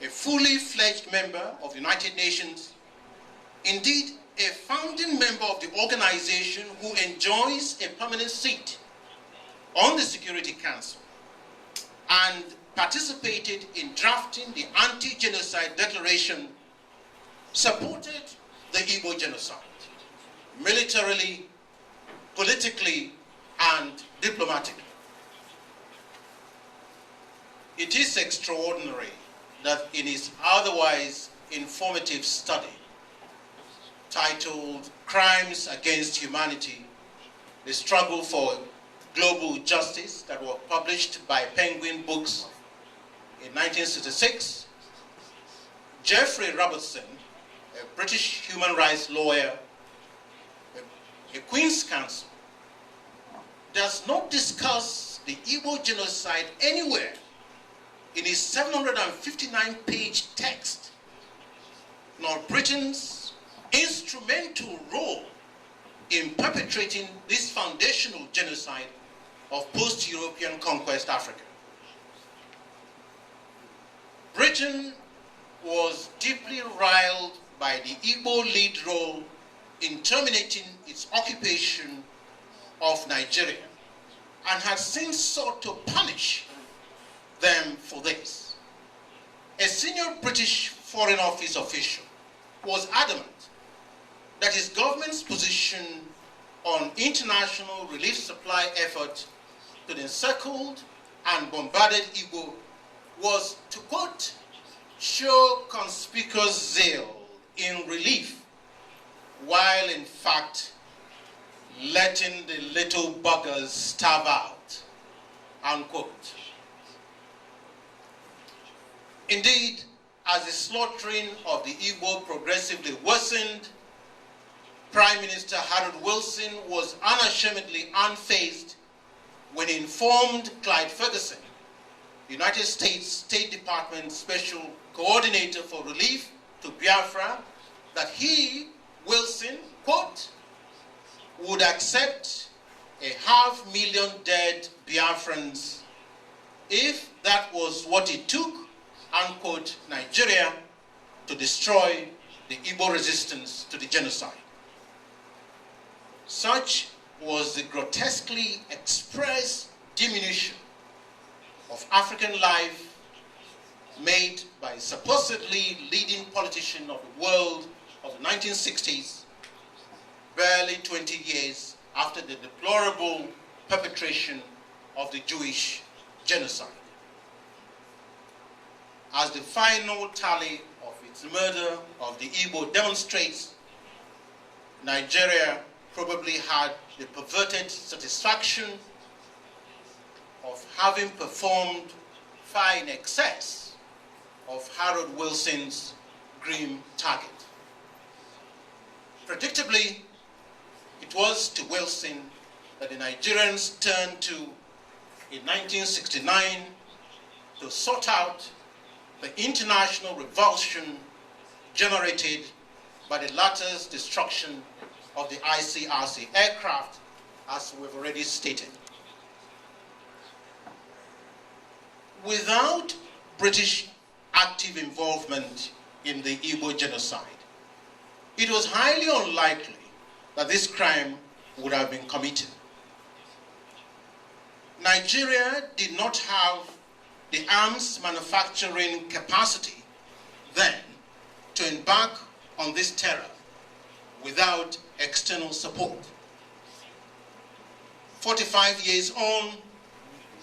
a fully fledged member of the United Nations, indeed a founding member of the organization who enjoys a permanent seat on the Security Council and participated in drafting the Anti-Genocide Declaration, supported the Igbo genocide, militarily, politically, and diplomatically. It is extraordinary that in his otherwise informative study, titled Crimes Against Humanity, The Struggle for Global Justice, that was published by Penguin Books in 1966, Jeffrey Robertson, a British human rights lawyer, a Queen's Counsel, does not discuss the Igbo genocide anywhere in his 759-page text, nor Britain's instrumental role in perpetrating this foundational genocide of post-European conquest Africa. Britain was deeply riled by the Igbo lead role in terminating its occupation of Nigeria and had since sought to punish them for this. A senior British Foreign Office official was adamant that his government's position on international relief supply effort to the encircled and bombarded Igbo was to, quote, show conspicuous zeal in relief, while in fact letting the little buggers starve out, unquote. Indeed, as the slaughtering of the Igbo progressively worsened, Prime Minister Harold Wilson was unashamedly unfazed when he informed Clyde Ferguson, United States State Department Special Coordinator for Relief to Biafra, that he, Wilson, quote, would accept 500,000 dead Biafrans if that was what it took, unquote, Nigeria to destroy the Igbo resistance to the genocide. Such was the grotesquely expressed diminution of African life made by supposedly leading politician of the world of the 1960s, barely 20 years after the deplorable perpetration of the Jewish genocide. As the final tally of its murder of the Igbo demonstrates, Nigeria probably had the perverted satisfaction of having performed far in excess of Harold Wilson's grim target. Predictably, it was to Wilson that the Nigerians turned to in 1969 to sort out the international revulsion generated by the latter's destruction of the ICRC aircraft, as we've already stated. Without British active involvement in the Igbo genocide, it was highly unlikely that this crime would have been committed. Nigeria did not have the arms manufacturing capacity then to embark on this terror without external support. 45 years on,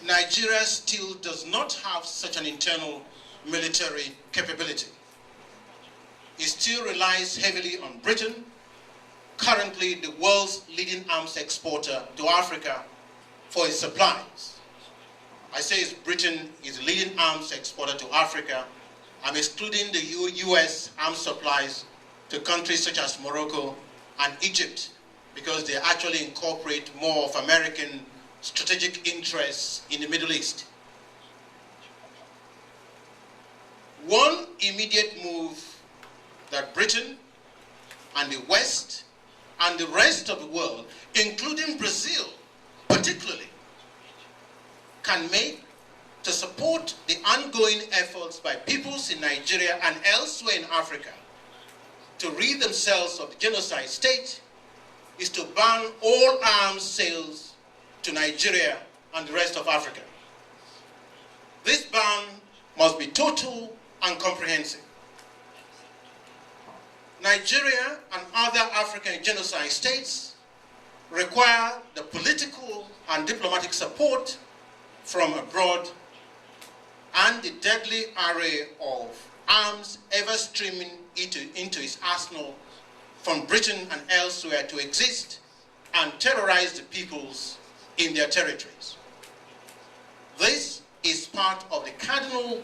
Nigeria still does not have such an internal military capability. It still relies heavily on Britain, currently the world's leading arms exporter to Africa, for its supplies. I say Britain is the leading arms exporter to Africa. I'm excluding the US arms supplies to countries such as Morocco and Egypt, because they actually incorporate more of American strategic interests in the Middle East. One immediate move that Britain and the West and the rest of the world, including Brazil particularly, can make to support the ongoing efforts by peoples in Nigeria and elsewhere in Africa to rid themselves of the genocide state is to ban all arms sales to Nigeria and the rest of Africa. This ban must be total and comprehensive. Nigeria and other African genocide states require the political and diplomatic support from abroad and the deadly array of arms ever streaming into its arsenal from Britain and elsewhere to exist and terrorize the peoples in their territories. This is part of the cardinal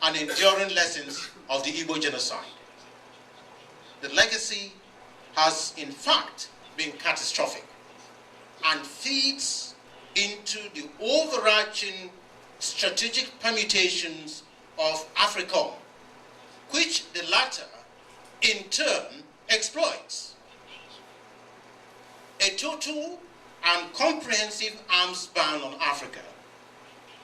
and enduring lessons of the Igbo genocide. The legacy has in fact been catastrophic and feeds into the overarching strategic permutations of AFRICOM, which the latter in turn exploits. A total and comprehensive arms ban on Africa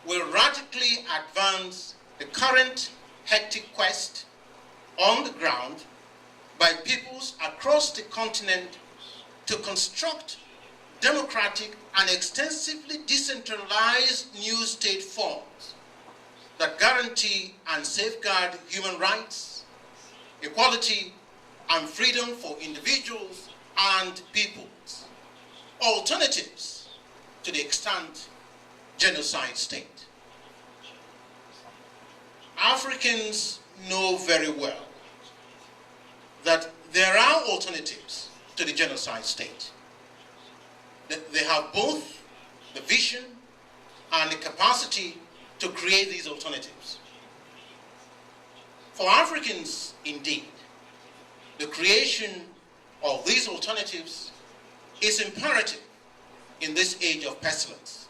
will radically advance the current hectic quest on the ground by peoples across the continent to construct democratic and extensively decentralized new state forms that guarantee and safeguard human rights, equality, and freedom for individuals and peoples, alternatives to the extant genocide state. Africans know very well that there are alternatives to the genocide state. They have both the vision and the capacity to create these alternatives. For Africans, indeed, the creation of these alternatives is imperative in this age of pestilence.